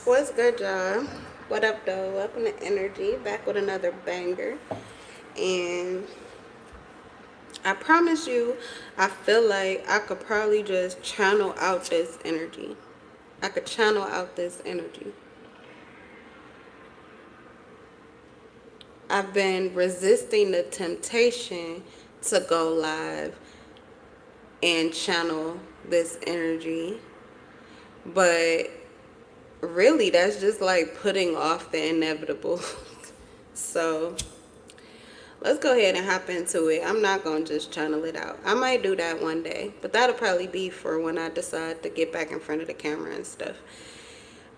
What's good, y'all? What up, though? Welcome to Energy, back with another banger. And I promise you, I feel like I could probably just channel out this energy. I could channel out this energy. I've been resisting the temptation to go live and channel this energy, but really that's just like putting off the inevitable. So let's go ahead and hop into it. I'm not going to just channel it out. I might do that one day, but that'll probably be for when I decide to get back in front of the camera and stuff.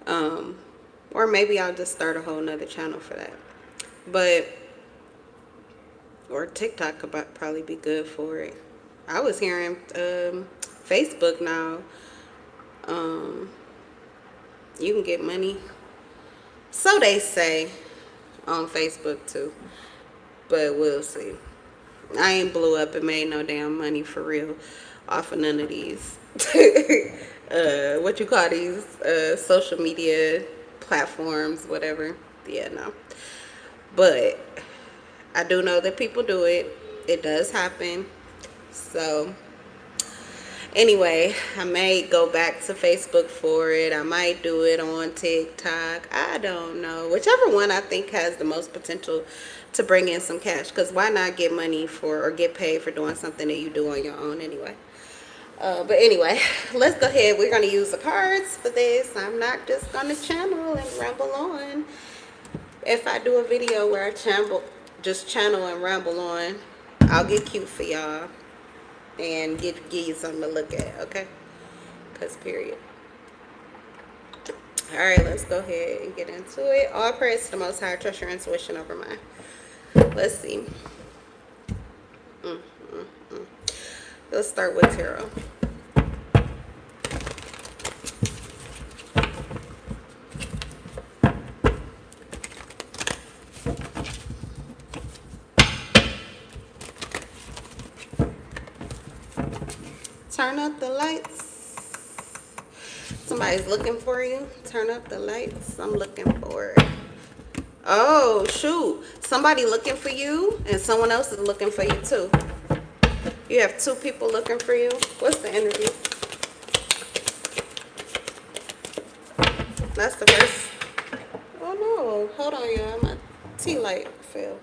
Or maybe I'll just start a whole nother channel for that. But, or TikTok could probably be good for it. I was hearing Facebook now, you can get money. So they say on Facebook too. But we'll see. I ain't blew up and made no damn money for real off of none of these what you call these social media platforms, whatever. Yeah, no. But I do know that people do it. It does happen. So anyway, I may go back to Facebook for it. I might do it on TikTok. I don't know. Whichever one I think has the most potential to bring in some cash. Because why not get money for or get paid for doing something that you do on your own anyway? But anyway, let's go ahead. We're going to use the cards for this. I'm not just going to channel and ramble on. If I do a video where I just channel and ramble on, I'll get cute for y'all. And give you something to look at, okay? Because period. Alright, let's go ahead and get into it. All praise to the Most High. Trust your intuition over mine. Let's see. Let's start with tarot. Turn up the lights. Somebody's looking for you. Turn up the lights. I'm looking for it. Oh, shoot. Somebody looking for you and someone else is looking for you too. You have two people looking for you. What's the energy? That's the first. Oh, no. Hold on, y'all. My tea light fell.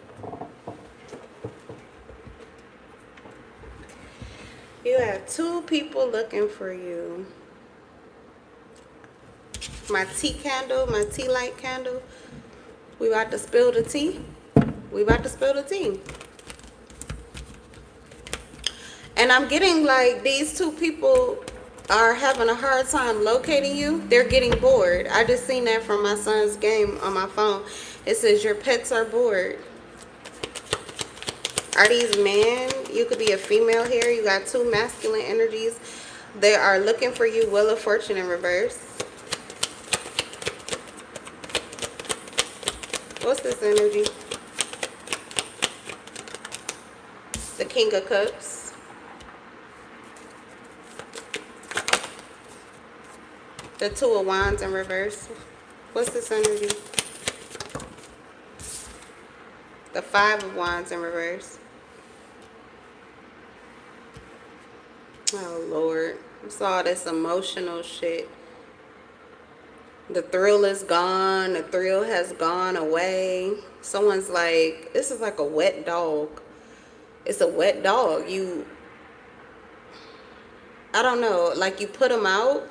You have two people looking for you. My tea candle, my tea light candle. We about to spill the tea. We about to spill the tea. And I'm getting like these two people are having a hard time locating you. They're getting bored. I just seen that from my son's game on my phone. It says your pets are bored. Are these men? You could be a female here. You got two masculine energies. They are looking for you. Wheel of Fortune in reverse. What's this energy? The King of Cups. The Two of Wands in reverse. What's this energy? The Five of Wands in reverse. Oh, Lord. It's all this emotional shit. The thrill is gone. The thrill has gone away. Someone's like, this is like a wet dog. It's a wet dog. I don't know, like you put them out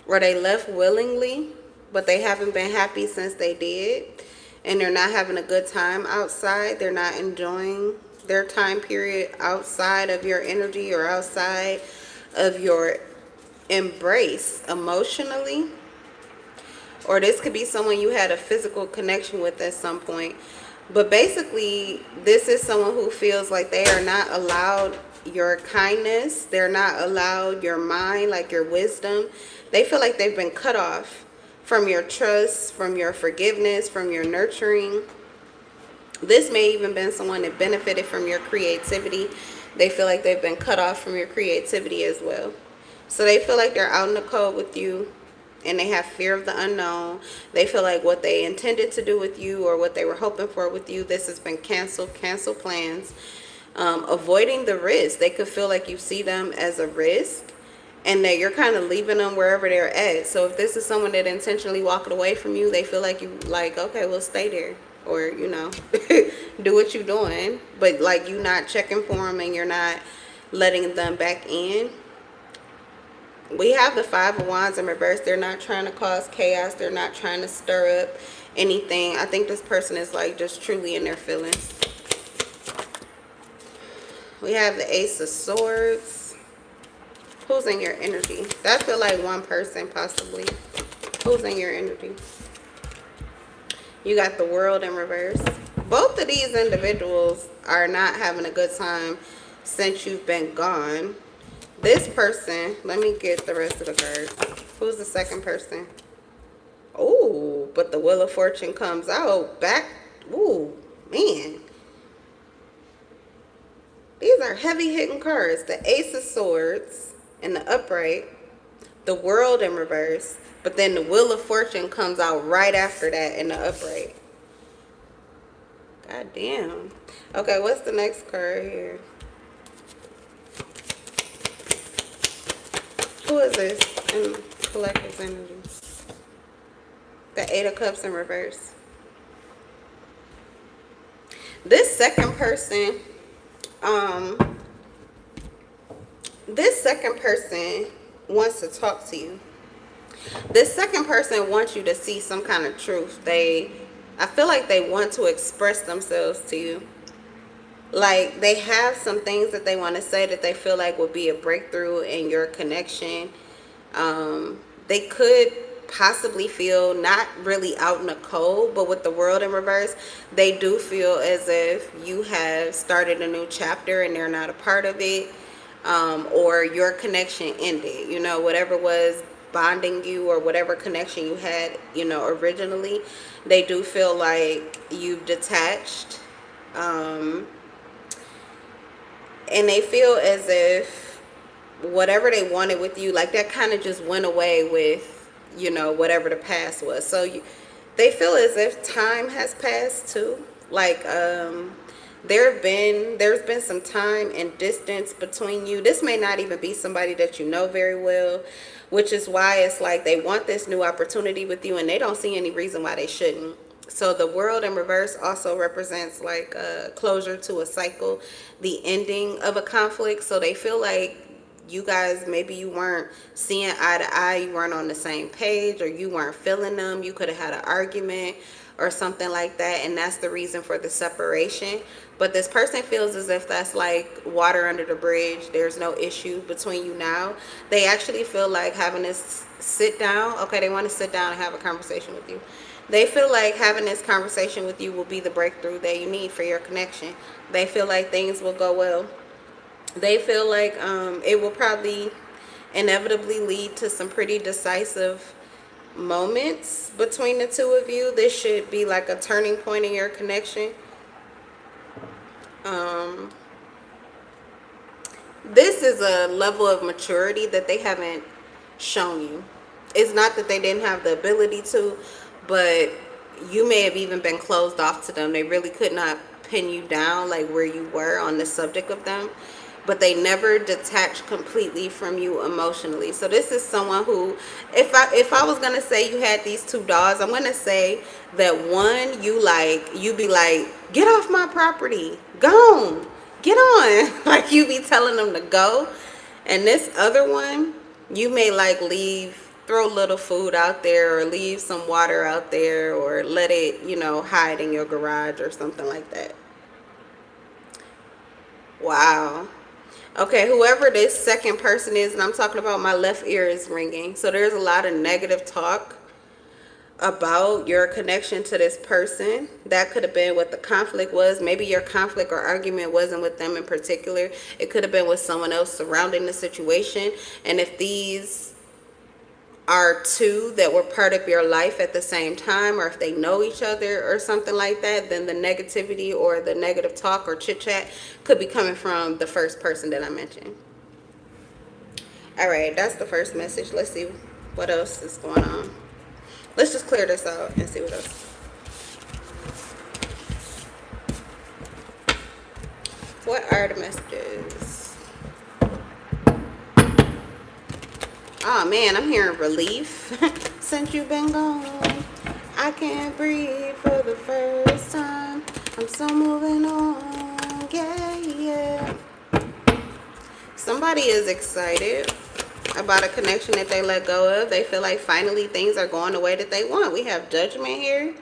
or they left willingly, but they haven't been happy since they did. And they're not having a good time outside. They're not enjoying their time period outside of your energy or outside of your embrace emotionally. Or this could be someone you had a physical connection with at some point. But basically, this is someone who feels like they are not allowed your kindness. They're not allowed your mind, like your wisdom. They feel like they've been cut off from your trust, from your forgiveness, from your nurturing. This may even been someone that benefited from your creativity. They feel like they've been cut off from your creativity as well. So they feel like they're out in the cold with you. and they have fear of the unknown. They feel like what they intended to do with you or what they were hoping for with you, this has been canceled. Cancel plans. Avoiding the risk. They could feel like you see them as a risk and that you're kind of leaving them wherever they're at. So if this is someone that intentionally walked away from you, they feel like you like, okay, well, stay there. Or, you know, do what you're doing. But, like, you're not checking for them and you're not letting them back in. We have the Five of Wands in reverse. They're not trying to cause chaos. They're not trying to stir up anything. I think this person is, like, just truly in their feelings. We have the Ace of Swords. Who's in your energy? That feel like one person, possibly. Who's in your energy? You got the World in reverse. Both of these individuals are not having a good time since you've been gone. This person, let me get the rest of the cards. Who's the second person? Oh, but the Wheel of Fortune comes out back. Ooh, man. These are heavy hitting cards. The Ace of Swords in the upright. The World in reverse. But then the Wheel of Fortune comes out right after that in the upright. God damn. Okay, what's the next card here? Who is this in collective energy? The Eight of Cups in reverse. This second person, wants to talk to you. This second person wants you to see some kind of truth. I feel like they want to express themselves to you. Like, they have some things that they want to say that they feel like will be a breakthrough in your connection. They could possibly feel not really out in the cold, but with the World in reverse, they do feel as if you have started a new chapter and they're not a part of it, or your connection ended. You know, whatever was bonding you or whatever connection you had, you know, originally, they do feel like you've detached. And they feel as if whatever they wanted with you, like that kind of just went away with, you know, whatever the past was. So they feel as if time has passed too. Like, there's been some time and distance between you. This may not even be somebody that you know very well, which is why it's like they want this new opportunity with you and they don't see any reason why they shouldn't. So the World in reverse also represents like a closure to a cycle, the ending of a conflict. So they feel like you guys, maybe you weren't seeing eye to eye, you weren't on the same page, or you weren't feeling them. You could have had an argument or something like that, and that's the reason for the separation. But this person feels as if that's like water under the bridge. There's no issue between you now. They actually feel like having this sit down. Okay, they want to sit down and have a conversation with you. They feel like having this conversation with you will be the breakthrough that you need for your connection. They feel like things will go well. They feel like it will probably inevitably lead to some pretty decisive moments between the two of you. This should be like a turning point in your connection. This is a level of maturity that they haven't shown you. It's not that they didn't have the ability to, but you may have even been closed off to them. They really could not pin you down like where you were on the subject of them, but they never detached completely from you emotionally. So this is someone who, if I was gonna say you had these two dogs, I'm gonna say that one, you be like, get off my property, go on, get on, like you be telling them to go. And this other one, you may like throw a little food out there or leave some water out there or let it, you know, hide in your garage or something like that. Wow. Okay, whoever this second person is, and I'm talking about, my left ear is ringing. So there's a lot of negative talk about your connection to this person. That could have been what the conflict was. Maybe your conflict or argument wasn't with them in particular. It could have been with someone else surrounding the situation. And if these are two that were part of your life at the same time, or if they know each other or something like that, then the negativity or the negative talk or chit chat could be coming from the first person that I mentioned. All right, that's the first message. Let's see What else is going on? Let's just clear this out and see what else. What are the messages? Oh man, I'm hearing relief. Since you've been gone, I can't breathe for the first time. I'm so moving on. Yeah, yeah. Somebody is excited about a connection that they let go of. They feel like finally things are going the way that they want. We have Judgment here.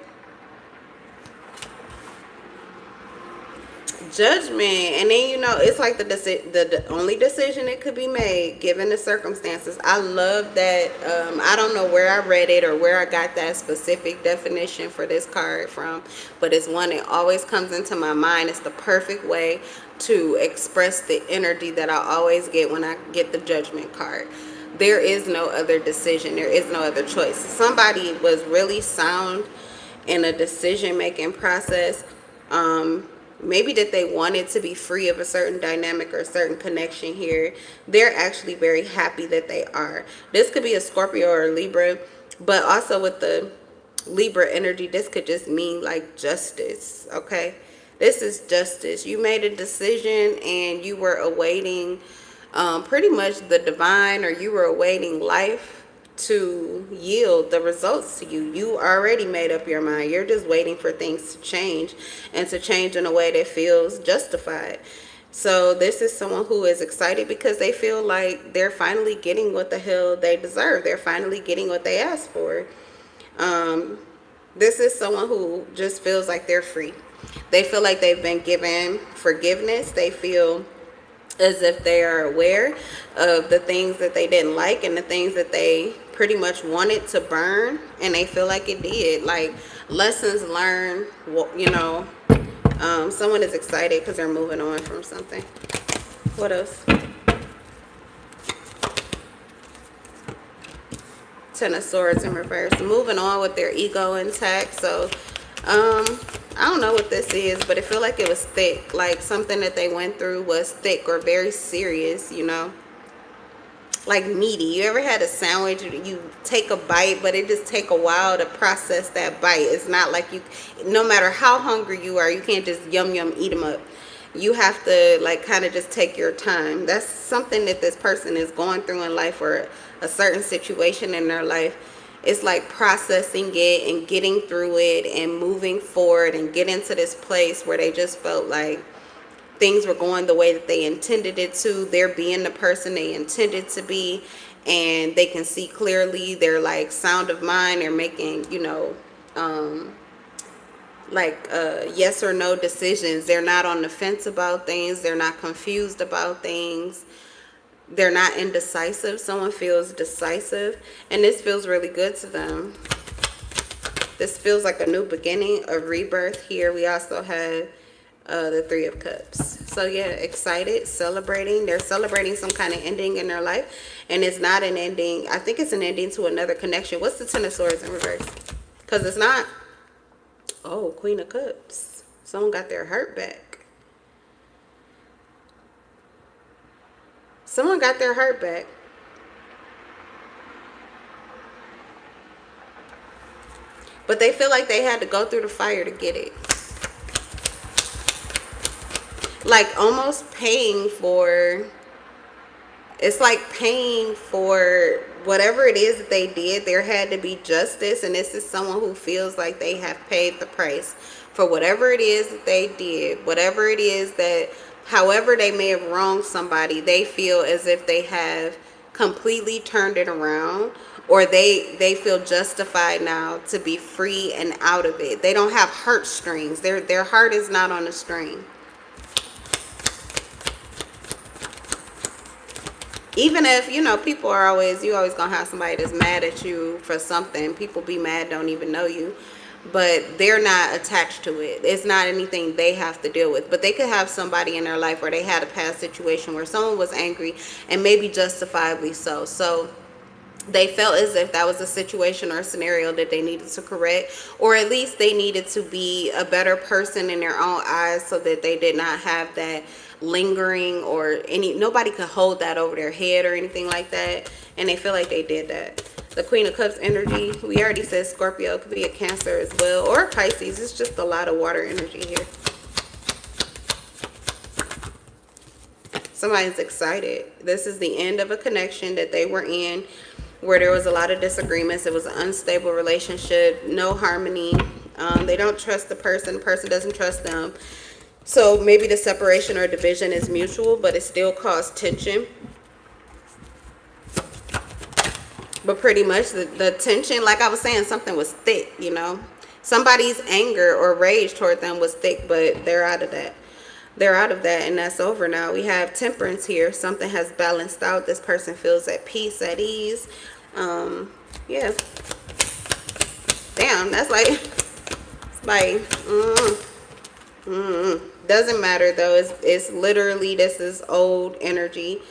Judgment, and then you know it's like the only decision that could be made given the circumstances. I love that. I don't know where I read it or where I got that specific definition for this card from, but it's one that always comes into my mind. It's the perfect way to express the energy that I always get when I get the Judgment card. There is no other decision. There is no other choice. Somebody was really sound in a decision making process. Maybe that they wanted to be free of a certain dynamic or a certain connection here. They're actually very happy that they are. This could be a Scorpio or a Libra, but also with the Libra energy, this could just mean like justice, okay? This is justice. You made a decision and you were awaiting pretty much the divine, or you were awaiting life to yield the results to you. You already made up your mind. You're just waiting for things to change, and to change in a way that feels justified. So this is someone who is excited because they feel like they're finally getting what the hell they deserve. They're finally getting what they asked for. This is someone who just feels like they're free. They feel like they've been given forgiveness. They feel as if they are aware of the things that they didn't like and the things that they pretty much wanted to burn, and they feel like it did. Like lessons learned, you know. Someone is excited because they're moving on from something. What else? Ten of Swords in reverse. Moving on with their ego intact. So I don't know what this is, but it feel like it was thick. Like something that they went through was thick or very serious, you know. Like meaty. You ever had a sandwich, you take a bite, but it just take a while to process that bite. It's not like you, no matter how hungry you are, you can't just yum eat them up. You have to like kind of just take your time. That's something that this person is going through in life, or a certain situation in their life. It's like processing it and getting through it and moving forward and getting to this place where they just felt like things were going the way that they intended it to. They're being the person they intended to be, and they can see clearly. They're like sound of mind. They're making, you know, yes or no decisions. They're not on the fence about things. They're not confused about things. They're not indecisive. Someone feels decisive, and this feels really good to them. This feels like a new beginning, a rebirth here. We also have the Three of Cups. So yeah, excited, celebrating. They're celebrating some kind of ending in their life, and it's not an ending. I think it's an ending to another connection. What's the Ten of Swords in reverse? Because it's not. Oh, Queen of Cups. Someone got their heart back. Someone got their heart back. But they feel like they had to go through the fire to get it. Like almost paying for, it's like paying for whatever it is that they did. There had to be justice, and this is someone who feels like they have paid the price for whatever it is that they did, whatever it is that, however they may have wronged somebody. They feel as if they have completely turned it around, or they feel justified now to be free and out of it. They don't have heartstrings. Their heart is not on a string. Even if, you know, people are always, you always gonna have somebody that's mad at you for something. People be mad, don't even know you, but they're not attached to it. It's not anything they have to deal with. But they could have somebody in their life where they had a past situation where someone was angry, and maybe justifiably so. So they felt as if that was a situation or a scenario that they needed to correct, or at least they needed to be a better person in their own eyes, so that they did not have that lingering, or nobody could hold that over their head or anything like that. And they feel like they did that. The Queen of Cups energy, we already said Scorpio, could be a Cancer as well, or Pisces. It's just a lot of water energy here. Somebody's excited. This is the end of a connection that they were in where there was a lot of disagreements. It was an unstable relationship, no harmony. They don't trust the person doesn't trust them. So maybe the separation or division is mutual, but it still caused tension. But pretty much the tension, like I was saying, something was thick, you know. Somebody's anger or rage toward them was thick, but they're out of that. They're out of that, and that's over now. We have temperance here. Something has balanced out. This person feels at peace, at ease. Yeah. Damn, that's like doesn't matter though. It's literally, this is old energy.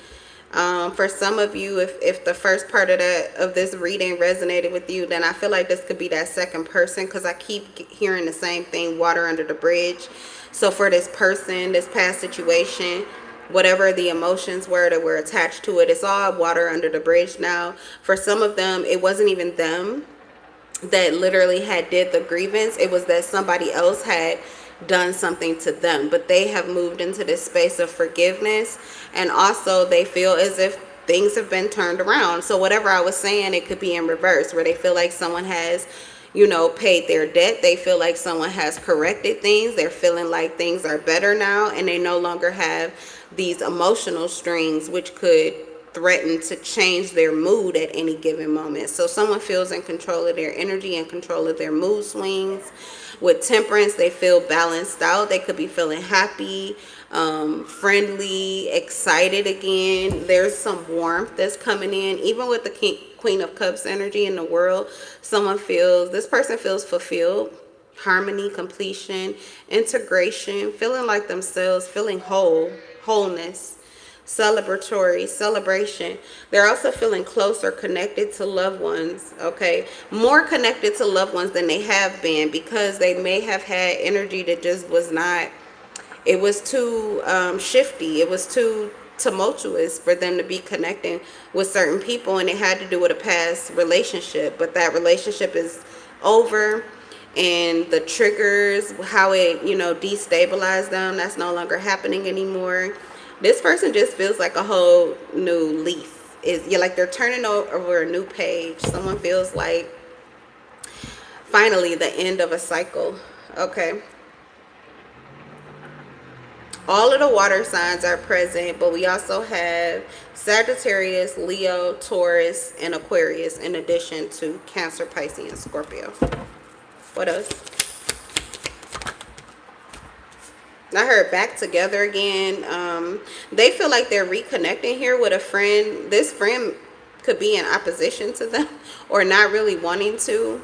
For some of you, if the first part of this reading resonated with you, then I feel like this could be that second person, because I keep hearing the same thing, water under the bridge. So for this person, this past situation, whatever the emotions were that were attached to it, it's all water under the bridge now. For some of them, it wasn't even them that literally did the grievance. It was that somebody else had done something to them, but they have moved into this space of forgiveness, and also they feel as if things have been turned around. So whatever I was saying, it could be in reverse, where they feel like someone has, you know, paid their debt. They feel like someone has corrected things. They're feeling like things are better now, and they no longer have these emotional strings which could threaten to change their mood at any given moment. So someone feels in control of their energy, in control of their mood swings. With temperance, they feel balanced out. They could be feeling happy, friendly, excited again. There's some warmth that's coming in. Even with the Queen of Cups energy in the world, this person feels fulfilled, harmony, completion, integration, feeling like themselves, feeling wholeness. Celebratory, celebration. They're also feeling close or connected to loved ones, okay? More connected to loved ones than they have been, because they may have had energy that just was not, it was too shifty, it was too tumultuous for them to be connecting with certain people, and it had to do with a past relationship, but that relationship is over, and the triggers, how it, you know, destabilized them, that's no longer happening anymore. This person just feels like a whole new leaf. You're like they're turning over a new page. Someone feels like finally the end of a cycle. Okay. All of the water signs are present, but we also have Sagittarius, Leo, Taurus, and Aquarius, in addition to Cancer, Pisces, and Scorpio. What else? I heard back together again. They feel like they're reconnecting here with a friend. This friend could be in opposition to them or not really wanting to.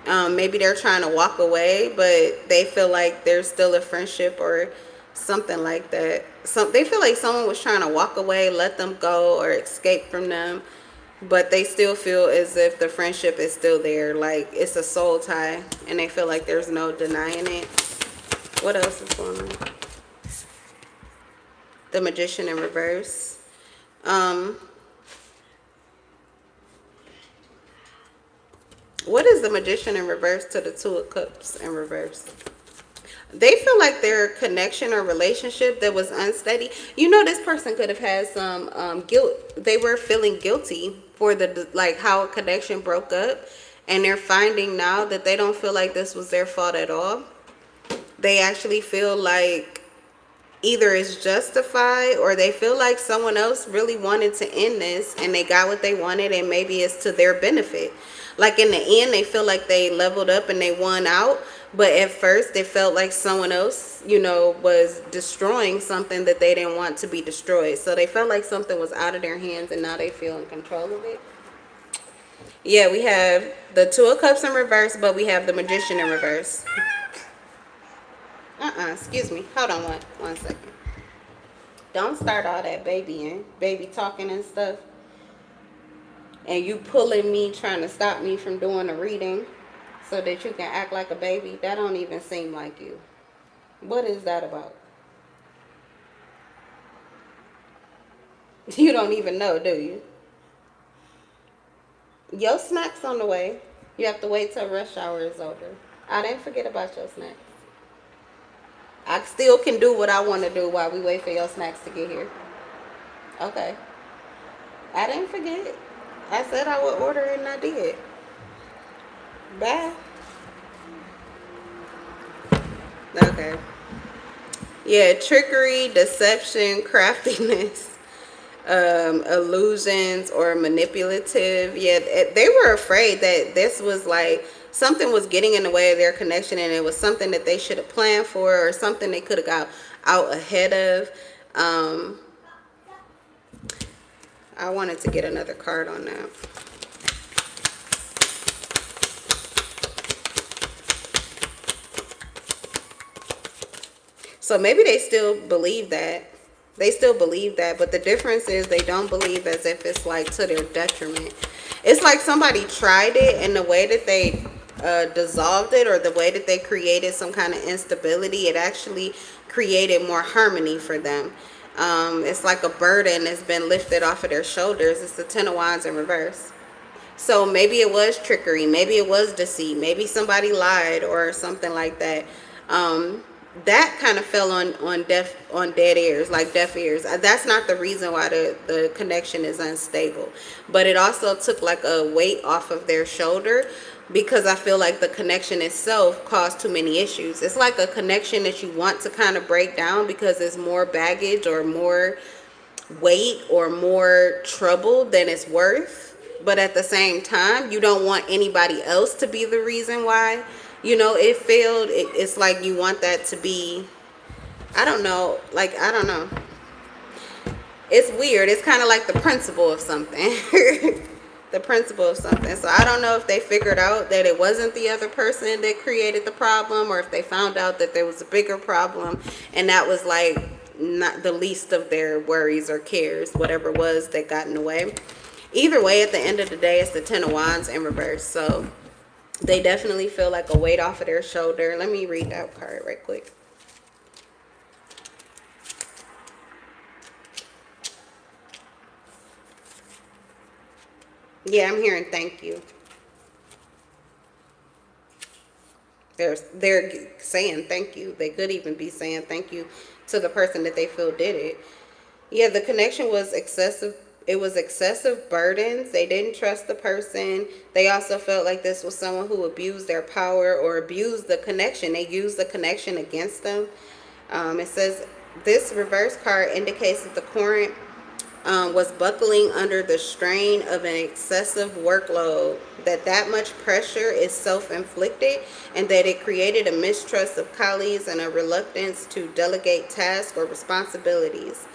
Maybe they're trying to walk away, but they feel like there's still a friendship or something like that. They feel like someone was trying to walk away, let them go, or escape from them, but they still feel as if the friendship is still there. Like it's a soul tie, and they feel like there's no denying it. What else is going on? The Magician in reverse. What is the Magician in reverse to the Two of Cups in reverse? They feel like their connection or relationship that was unsteady. You know, this person could have had some guilt. They were feeling guilty for how a connection broke up, and they're finding now that they don't feel like this was their fault at all. They actually feel like either it's justified, or they feel like someone else really wanted to end this and they got what they wanted, and maybe it's to their benefit. Like in the end, they feel like they leveled up and they won out, but at first they felt like someone else, you know, was destroying something that they didn't want to be destroyed. So they felt like something was out of their hands, and now they feel in control of it. Yeah, we have the Two of Cups in reverse, but we have the Magician in reverse. Excuse me. Hold on one second. Don't start all that baby talking and stuff. And you pulling me, trying to stop me from doing a reading so that you can act like a baby. That don't even seem like you. What is that about? You don't even know, do you? Your snack's on the way. You have to wait till rush hour is over. I didn't forget about your snacks. I still can do what I want to do while we wait for your snacks to get here. Okay. I didn't forget. I said I would order it and I did. Bye. Okay. Yeah, trickery, deception, craftiness, illusions, or manipulative. Yeah, they were afraid that this was like something was getting in the way of their connection, and it was something that they should have planned for, or something they could have got out ahead of. I wanted to get another card on that. So maybe they still believe that. They still believe that, but the difference is they don't believe as if it's like to their detriment. It's like somebody tried it, and the way that they dissolved it, or the way that they created some kind of instability, it actually created more harmony for them. It's like a burden that's been lifted off of their shoulders. It's the Ten of Wands in reverse. So maybe it was trickery, maybe it was deceit, maybe somebody lied or something like that. That kind of fell on dead ears, like deaf ears. That's not the reason why the connection is unstable, but it also took like a weight off of their shoulder, because I feel like the connection itself caused too many issues. It's like a connection that you want to kind of break down because it's more baggage or more weight or more trouble than it's worth, but at the same time you don't want anybody else to be the reason why it failed. It's like you want that to be, I don't know, it's weird. It's kind of like the principle of something. The principle of something. So I don't know if they figured out that it wasn't the other person that created the problem, or if they found out that there was a bigger problem and that was like not the least of their worries or cares, whatever it was that got in the way. Either way, at the end of the day, it's the Ten of Wands in reverse. So they definitely feel like a weight off of their shoulder. Let me read that card right quick. Yeah, I'm hearing thank you. They're saying thank you. They could even be saying thank you to the person that they feel did it. Yeah, the connection was excessive. It was excessive burdens. They didn't trust the person. They also felt like this was someone who abused their power or abused the connection. They used the connection against them. It says this reverse card indicates that the current was buckling under the strain of an excessive workload, that much pressure is self-inflicted, and that it created a mistrust of colleagues and a reluctance to delegate tasks or responsibilities.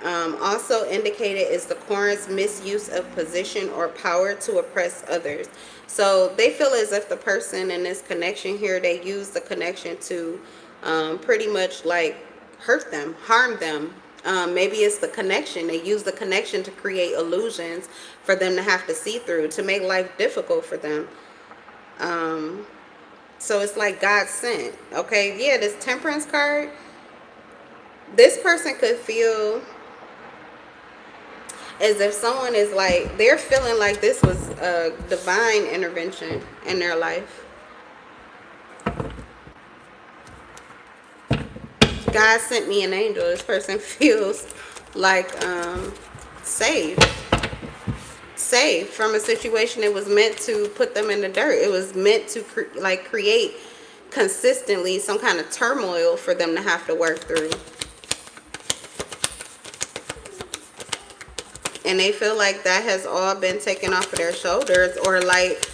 Also indicated is the current's misuse of position or power to oppress others. So they feel as if the person in this connection here, they use the connection to pretty much like hurt them, harm them. Maybe it's the connection. They use the connection to create illusions for them to have to see through, to make life difficult for them. So it's like God sent. Okay, yeah, this Temperance card, this person could feel as if someone is like, they're feeling like this was a divine intervention in their life. God sent me an angel. This person feels like saved from a situation that was meant to put them in the dirt. It was meant to create consistently some kind of turmoil for them to have to work through. And they feel like that has all been taken off of their shoulders, or like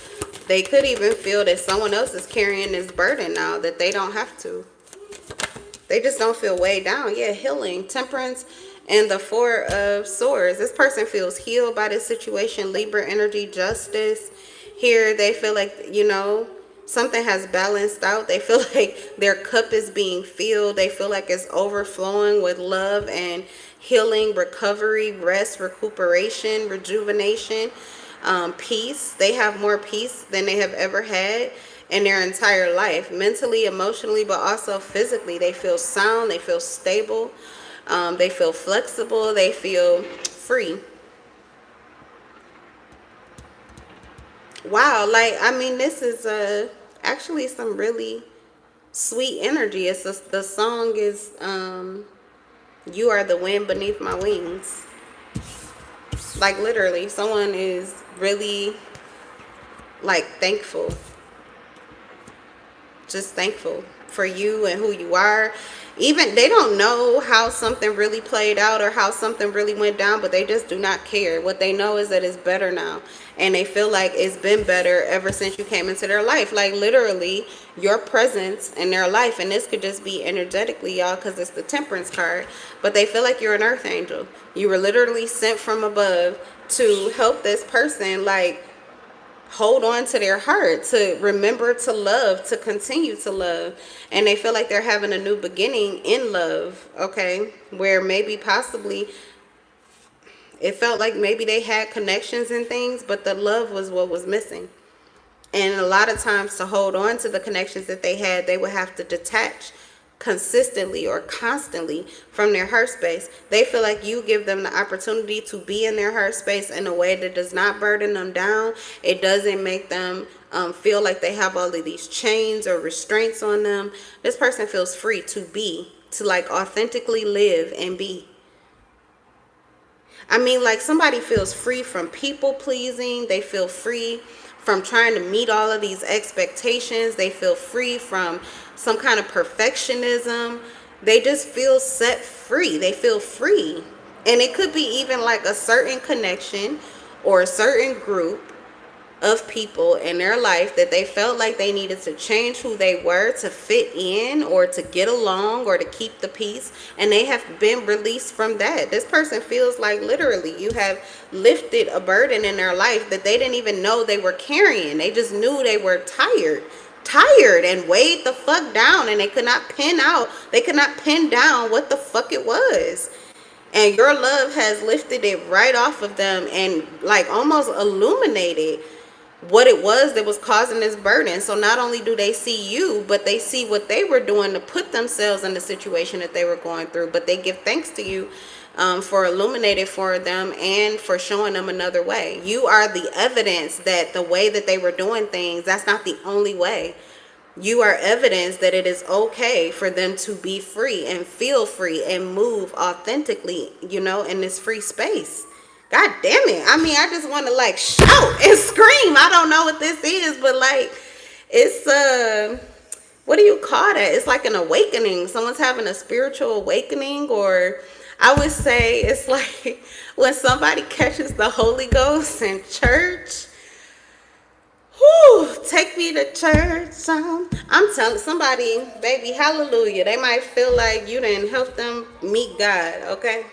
they could even feel that someone else is carrying this burden now, that they don't have to. They just don't feel weighed down. Yeah, healing, Temperance, and the Four of Swords. This person feels healed by this situation. Libra energy, justice. Here they feel like, something has balanced out. They feel like their cup is being filled. They feel like it's overflowing with love and healing, recovery, rest, recuperation, rejuvenation, peace. They have more peace than they have ever had in their entire life, mentally, emotionally, but also physically. They feel sound, they feel stable, they feel flexible, they feel free. Wow, like I mean, this is actually some really sweet energy. It's just, the song is "You Are the Wind Beneath My Wings." Like literally, someone is really like thankful, just thankful for you and who you are. Even they don't know how something really played out or how something really went down, but they just do not care. What they know is that it's better now, and they feel like it's been better ever since you came into their life. Like literally your presence in their life, and this could just be energetically, y'all, because it's the Temperance card, but they feel like you're an earth angel. You were literally sent from above to help this person, like hold on to their heart, to remember to love, to continue to love. And they feel like they're having a new beginning in love, okay? Where maybe possibly it felt like maybe they had connections and things, but the love was what was missing. And a lot of times to hold on to the connections that they had, they would have to detach consistently or constantly from their heart space. They feel like you give them the opportunity to be in their heart space in a way that does not burden them down. It doesn't make them feel like they have all of these chains or restraints on them. This person feels free to be, to like authentically live and be. I mean, like somebody feels free from people pleasing. They feel free from trying to meet all of these expectations. They feel free from some kind of perfectionism. They just feel set free. They feel free. And it could be even like a certain connection or a certain group of people in their life that they felt like they needed to change who they were to fit in or to get along or to keep the peace, and they have been released from that. This person feels like literally you have lifted a burden in their life that they didn't even know they were carrying. They just knew they were tired and weighed the fuck down, and they could not pin down what the fuck it was. And your love has lifted it right off of them and like almost illuminated what it was that was causing this burden. So not only do they see you, but they see what they were doing to put themselves in the situation that they were going through. But they give thanks to you for illuminating for them and for showing them another way. You are the evidence that the way that they were doing things, that's not the only way. You are evidence that it is okay for them to be free and feel free and move authentically, you know, in this free space. God damn it. I mean, I just want to like shout and scream. I don't know what this is, but like it's what do you call that? It's like an awakening. Someone's having a spiritual awakening, or I would say it's like when somebody catches the Holy Ghost in church. Whew, take me to church. I'm telling somebody, baby, hallelujah. They might feel like you didn't help them meet God, okay?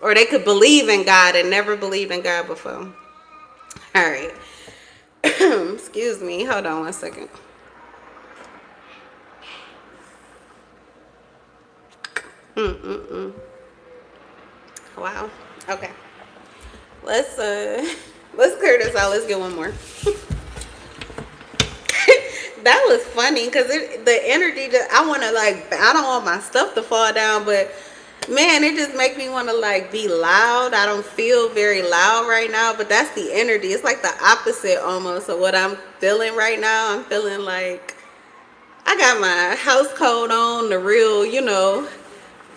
Or they could believe in God and never believed in God before. All right. Excuse me. Hold on one second. Wow. Okay. Let's clear this out. Let's get one more. That was funny because the energy that I want to like, I don't want my stuff to fall down, but man, it just makes me want to like be loud. I don't feel very loud right now, but that's the energy. It's like the opposite almost of what I'm feeling right now. I'm feeling like I got my house coat on, the real, you know,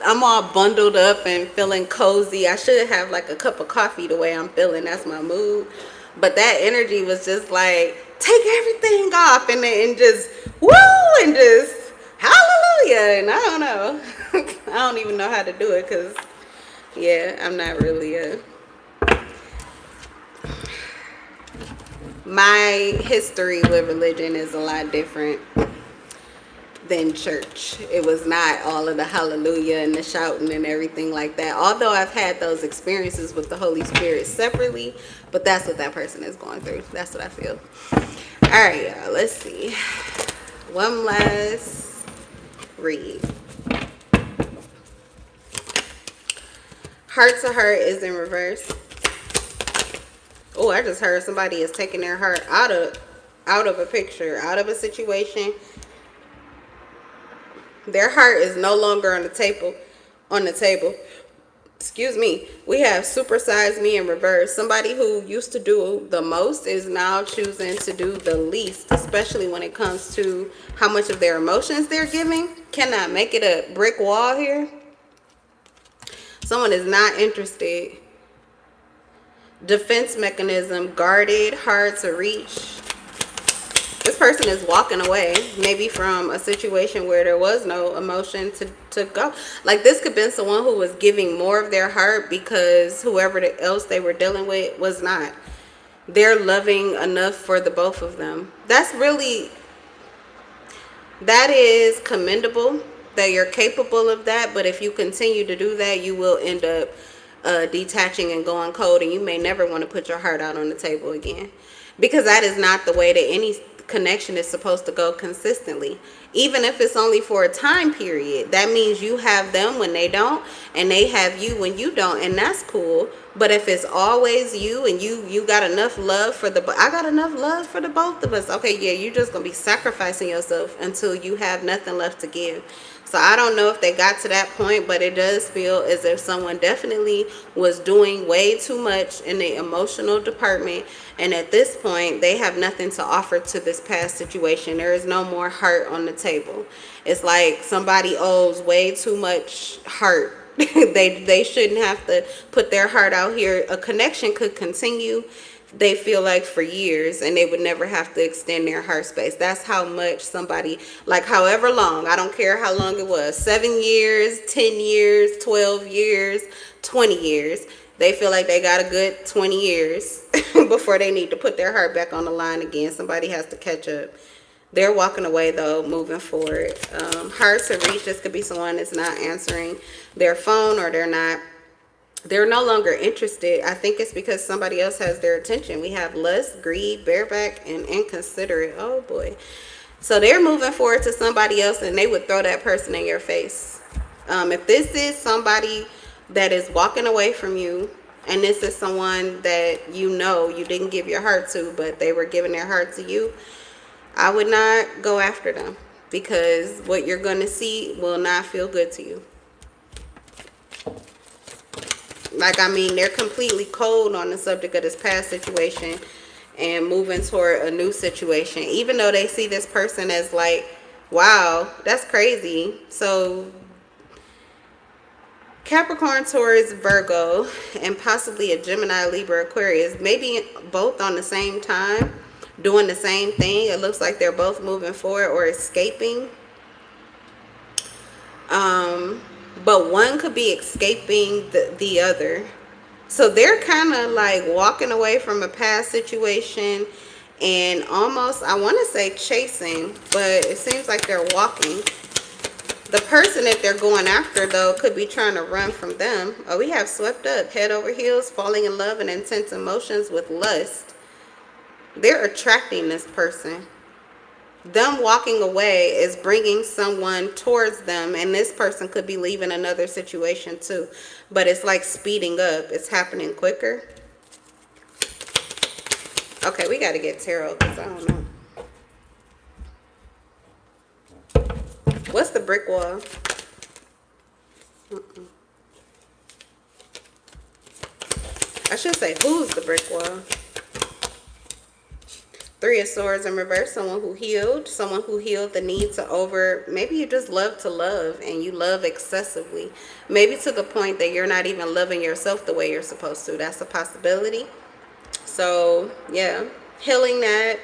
I'm all bundled up and feeling cozy. I should have like a cup of coffee the way I'm feeling. That's my mood. But that energy was just like, take everything off and just, woo, and just, hallelujah. And I don't know. I don't even know how to do it because, yeah, I'm not really my history with religion is a lot different than church. It was not all of the hallelujah and the shouting and everything like that. Although I've had those experiences with the Holy Spirit separately, but that's what that person is going through. That's what I feel. All right, y'all. Let's see. One last read. Heart to heart is in reverse. Oh, I just heard somebody is taking their heart out of a picture, out of a situation. Their heart is no longer on the table. excuse me, we have supersize me in reverse. Somebody who used to do the most is now choosing to do the least, especially when it comes to how much of their emotions they're giving. Cannot make it a brick wall here. Someone is not interested. Defense mechanism, guarded, hard to reach. This person is walking away, maybe from a situation where there was no emotion to go. Like, this could have been someone who was giving more of their heart because whoever else they were dealing with was not. They're loving enough for the both of them. That is commendable that you're capable of that. But if you continue to do that, you will end up detaching and going cold, and you may never want to put your heart out on the table again, because that is not the way that any connection is supposed to go consistently. Even if it's only for a time period, that means you have them when they don't, and they have you when you don't, and that's cool. But if it's always you, and you got enough love for I got enough love for the both of us, okay, yeah, you're just gonna be sacrificing yourself until you have nothing left to give. So I don't know if they got to that point, but it does feel as if someone definitely was doing way too much in the emotional department. And at this point, they have nothing to offer to this past situation. There is no more heart on the table. It's like somebody owes way too much heart. They shouldn't have to put their heart out here. A connection could continue, they feel like, for years, and they would never have to extend their heart space. That's how much somebody, like, however long, I don't care how long it was, 7 years, 10 years, 12 years, 20 years, they feel like they got a good 20 years before they need to put their heart back on the line again. Somebody has to catch up. They're walking away, though, moving forward. Hard to reach. This could be someone that's not answering their phone, or they're no longer interested. I think it's because somebody else has their attention. We have lust, greed, bareback, and inconsiderate. Oh boy. So they're moving forward to somebody else, and they would throw that person in your face. If this is somebody that is walking away from you, and this is someone that you know you didn't give your heart to, but they were giving their heart to you, I would not go after them, because what you're going to see will not feel good to you. Like, I mean, they're completely cold on the subject of this past situation and moving toward a new situation, even though they see this person as like, wow, that's crazy. So Capricorn, Taurus, Virgo, and possibly a Gemini, Libra, Aquarius, maybe both on the same time, doing the same thing. It looks like they're both moving forward or escaping. But one could be escaping the other. So they're kind of like walking away from a past situation and almost, I want to say chasing, but it seems like they're walking. The person that they're going after, though, could be trying to run from them. Oh, we have swept up, head over heels, falling in love and intense emotions with lust. They're attracting this person. Them walking away is bringing someone towards them, and this person could be leaving another situation too. But it's like speeding up. It's happening quicker. Okay, we got to get tarot, because I don't know. What's the brick wall? I should say, who's the brick wall? Three of Swords in reverse, someone who healed the need to maybe you just love to love, and you love excessively. Maybe to the point that you're not even loving yourself the way you're supposed to. That's a possibility. So, yeah, healing that,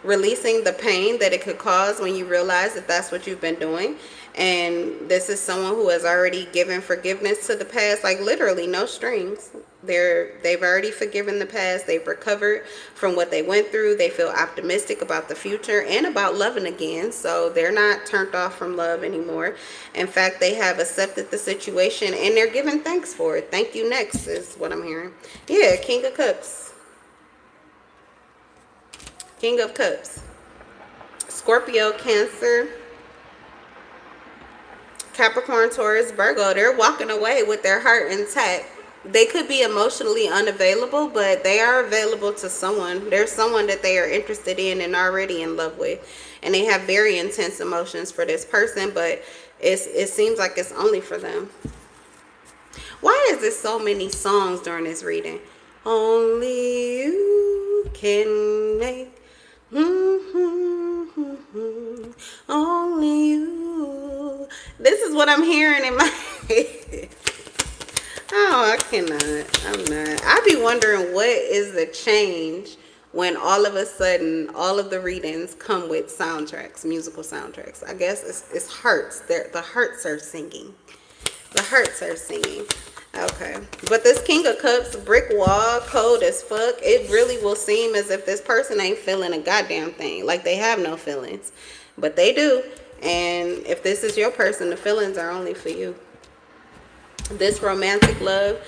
releasing the pain that it could cause when you realize that that's what you've been doing. And this is someone who has already given forgiveness to the past, like literally no strings. They've already forgiven the past. They've recovered from what they went through. They feel optimistic about the future and about loving again. So they're not turned off from love anymore. In fact, they have accepted the situation and they're giving thanks for it. Thank you next is what I'm hearing. Yeah, King of Cups. King of Cups. Scorpio, Cancer, Capricorn, Taurus, Virgo. They're walking away with their heart intact. They could be emotionally unavailable, but they are available to someone. There's someone that they are interested in and already in love with. And they have very intense emotions for this person, but it seems like it's only for them. Why is there so many songs during this reading? Only you can make. Only you. This is what I'm hearing in my head. Oh, I cannot. I'm not. I be wondering what is the change when all of a sudden all of the readings come with soundtracks, musical soundtracks. I guess it's hearts. The hearts are singing. The hearts are singing. Okay. But this King of Cups, brick wall, cold as fuck, it really will seem as if this person ain't feeling a goddamn thing. Like they have no feelings. But they do. And if this is your person, the feelings are only for you. This romantic love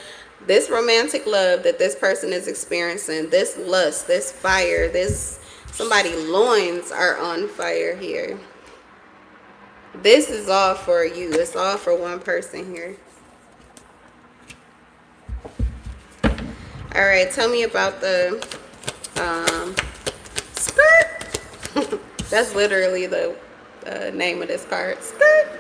that this person is experiencing, this lust, this fire, this somebody loins are on fire here. This is all for you. It's all for one person here. All right, tell me about the skirt. That's literally the name of this card. Skirt.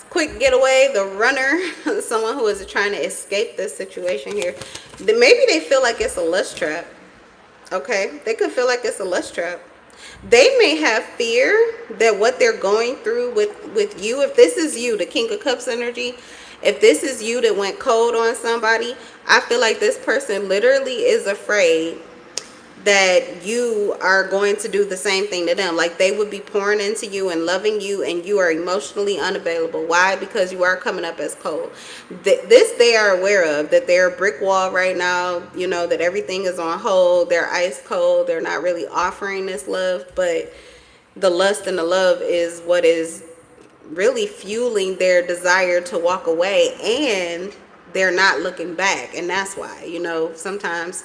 Quick getaway, the runner, someone who is trying to escape this situation here. Maybe they feel like it's a lust trap. Okay, they could feel like it's a lust trap. They may have fear that what they're going through with you, if this is you, the King of Cups energy, if this is you that went cold on somebody, I feel like this person literally is afraid that you are going to do the same thing to them. Like they would be pouring into you and loving you, and you are emotionally unavailable. Why? Because you are coming up as cold. This they are aware of, that they're a brick wall right now, you know, that everything is on hold. They're ice cold. They're not really offering this love, but the lust and the love is what is really fueling their desire to walk away, and they're not looking back. And that's why, you know, sometimes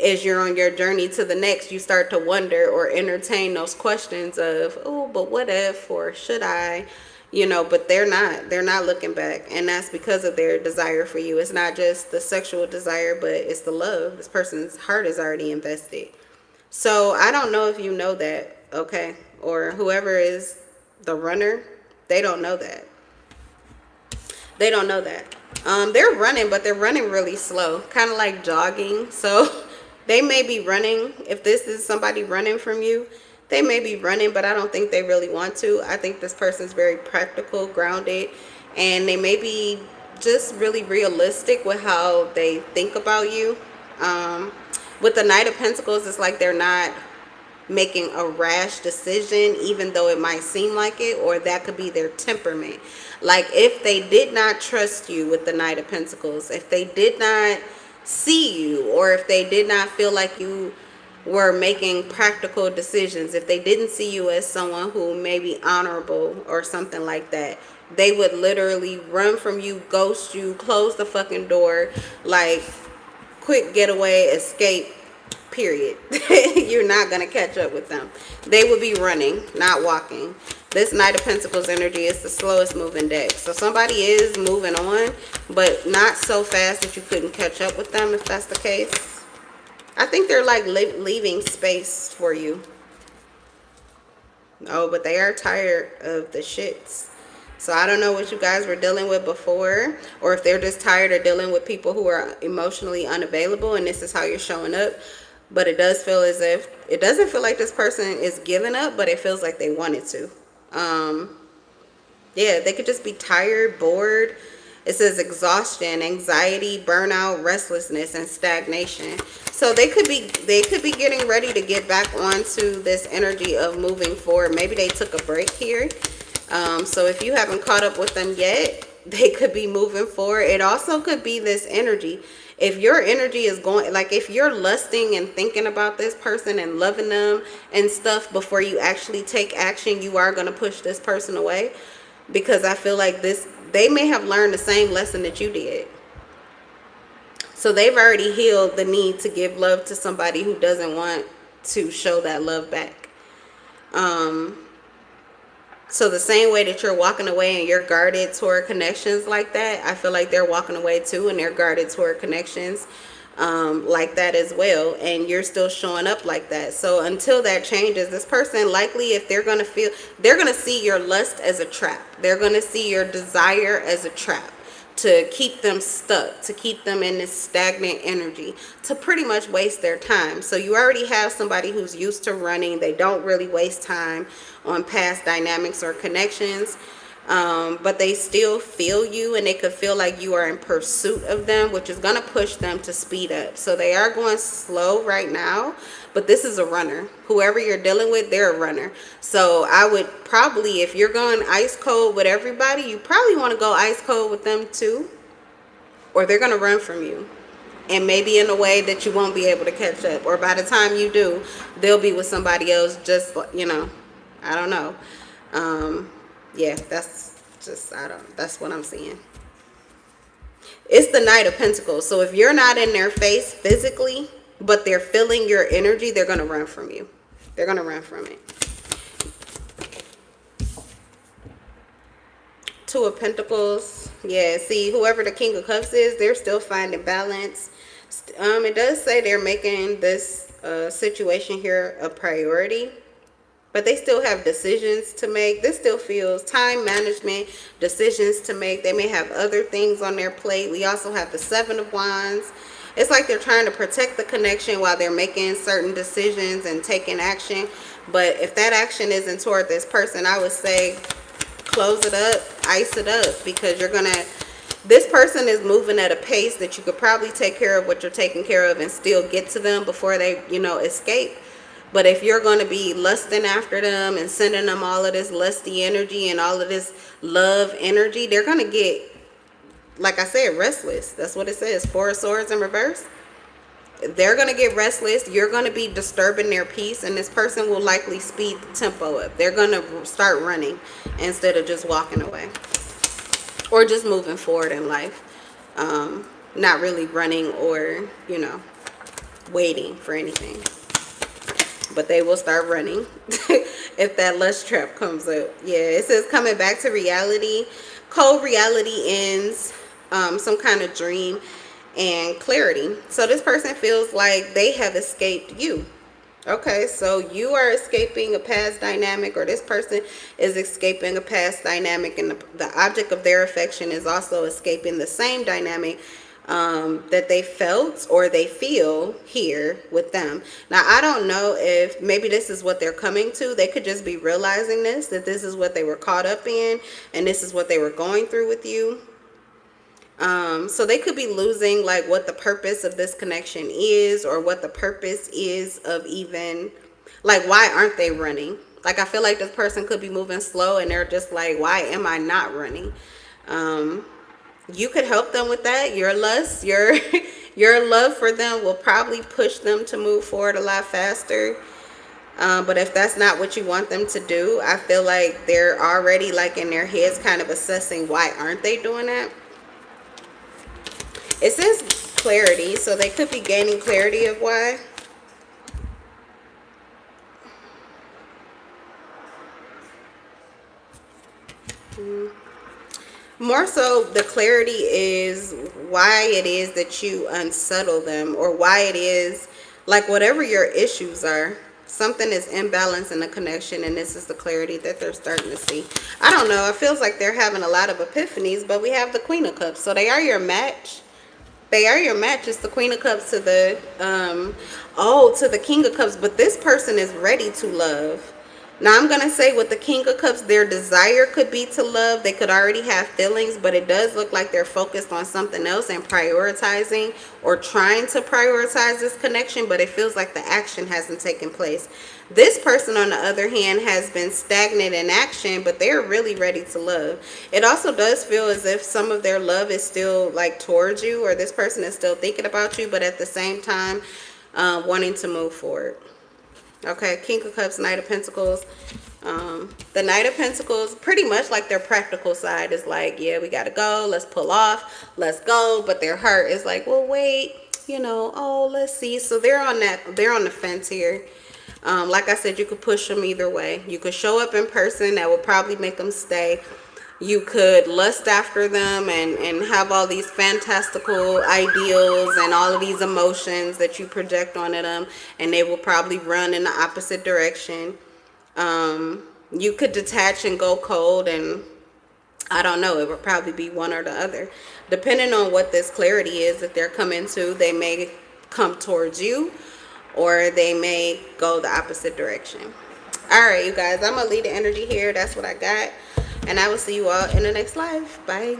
as you're on your journey to the next, you start to wonder or entertain those questions of, oh, but what if, or should I, you know, but they're not looking back. And that's because of their desire for you. It's not just the sexual desire, but it's the love. This person's heart is already invested. So I don't know if you know that, okay, or whoever is the runner, they don't know that. They don't know that. They're running, but they're running really slow, kind of like jogging. So they may be running. If this is somebody running from you, they may be running, but I don't think they really want to. I think this person's very practical, grounded, and they may be just really realistic with how they think about you. With the Knight of Pentacles, it's like they're not making a rash decision, even though it might seem like it, or that could be their temperament. Like if they did not trust you with the Knight of Pentacles, if they did not see you, or if they did not feel like you were making practical decisions, if they didn't see you as someone who may be honorable or something like that, they would literally run from you, ghost you, close the fucking door, like quick getaway, escape, period. You're not going to catch up with them. They would be running, not walking. This Knight of Pentacles energy is the slowest moving deck. So somebody is moving on, but not so fast that you couldn't catch up with them if that's the case. I think they're like leaving space for you. Oh, but they are tired of the shits. So I don't know what you guys were dealing with before, or if they're just tired of dealing with people who are emotionally unavailable, and this is how you're showing up. But it does feel as if, it doesn't feel like this person is giving up, but it feels like they wanted to. Yeah, they could just be tired, bored. It says exhaustion, anxiety, burnout, restlessness, and stagnation. So they could be getting ready to get back onto this energy of moving forward. Maybe they took a break here. So if you haven't caught up with them yet, they could be moving forward. It also could be this energy. If your energy is going, like if you're lusting and thinking about this person and loving them and stuff before you actually take action, you are going to push this person away. Because I feel like they may have learned the same lesson that you did. So they've already healed the need to give love to somebody who doesn't want to show that love back. So the same way that you're walking away and you're guarded toward connections like that, I feel like they're walking away too and they're guarded toward connections. like that as well, and you're still showing up like that. So until that changes, this person likely, if they're gonna feel, they're gonna see your lust as a trap. They're gonna see your desire as a trap to keep them stuck, to keep them in this stagnant energy, to pretty much waste their time. So you already have somebody who's used to running. They don't really waste time on past dynamics or connections. But they still feel you, and they could feel like you are in pursuit of them, which is going to push them to speed up. So they are going slow right now, but this is a runner. Whoever you're dealing with, they're a runner. So I would probably, if you're going ice cold with everybody, you probably want to go ice cold with them too, or they're going to run from you. And maybe in a way that you won't be able to catch up, or by the time you do, they'll be with somebody else. Just, you know, I don't know. Yeah, that's just, that's what I'm seeing. It's the Knight of Pentacles. So if you're not in their face physically, but they're feeling your energy, they're going to run from you. They're going to run from it. Two of Pentacles. Yeah, see, whoever the King of Cups is, they're still finding balance. It does say they're making this situation here a priority, but they still have decisions to make. This still feels time management, decisions to make. They may have other things on their plate. We also have the Seven of Wands. It's like they're trying to protect the connection while they're making certain decisions and taking action. But if that action isn't toward this person, I would say close it up, ice it up, because you're going to, this person is moving at a pace that you could probably take care of what you're taking care of and still get to them before they, you know, escape. But if you're going to be lusting after them and sending them all of this lusty energy and all of this love energy, they're going to get, like I said, restless. That's what it says. Four of Swords in reverse. They're going to get restless. You're going to be disturbing their peace, and this person will likely speed the tempo up. They're going to start running instead of just walking away or just moving forward in life. Not really running or, you know, waiting for anything. But they will start running if that lust trap comes up. Yeah, it says coming back to reality. Cold reality ends, some kind of dream, and clarity. So this person feels like they have escaped you. Okay, so you are escaping a past dynamic, or this person is escaping a past dynamic, and the object of their affection is also escaping the same dynamic that they felt or they feel here with them. Now, I don't know if maybe this is what they're coming to. They could just be realizing this, that this is what they were caught up in, and this is what they were going through with you. So they could be losing like what the purpose of this connection is, or what the purpose is of even, like, why aren't they running? Like, I feel like this person could be moving slow and they're just like, why am I not running? You could help them with that. Your lust, your love for them will probably push them to move forward a lot faster. But if that's not what you want them to do, I feel like they're already like in their heads kind of assessing why aren't they doing that. It says clarity, so they could be gaining clarity of why. More so, the clarity is why it is that you unsettle them, or why it is, like, whatever your issues are, something is imbalanced in the connection, and this is the clarity that they're starting to see. I don't know. It feels like they're having a lot of epiphanies, but we have the Queen of Cups, so they are your match. They are your match. It's the Queen of Cups to the, to the King of Cups, but this person is ready to love. Now, I'm going to say with the King of Cups, their desire could be to love. They could already have feelings, but it does look like they're focused on something else and prioritizing or trying to prioritize this connection, but it feels like the action hasn't taken place. This person, on the other hand, has been stagnant in action, but they're really ready to love. It also does feel as if some of their love is still like towards you, or this person is still thinking about you, but at the same time, wanting to move forward. Okay, King of Cups, Knight of Pentacles. The Knight of Pentacles, pretty much like their practical side is like, yeah, we got to go. Let's pull off. Let's go. But their heart is like, well, wait, you know, oh, let's see. So they're on that. They're on the fence here. Like I said, you could push them either way. You could show up in person. That would probably make them stay. You could lust after them and have all these fantastical ideals and all of these emotions that you project onto them, and they will probably run in the opposite direction. You could detach and go cold, and I don't know, it would probably be one or the other. Depending on what this clarity is that they're coming to, they may come towards you or they may go the opposite direction. All right, you guys, I'm going to leave the energy here. That's what I got. And I will see you all in the next live. Bye.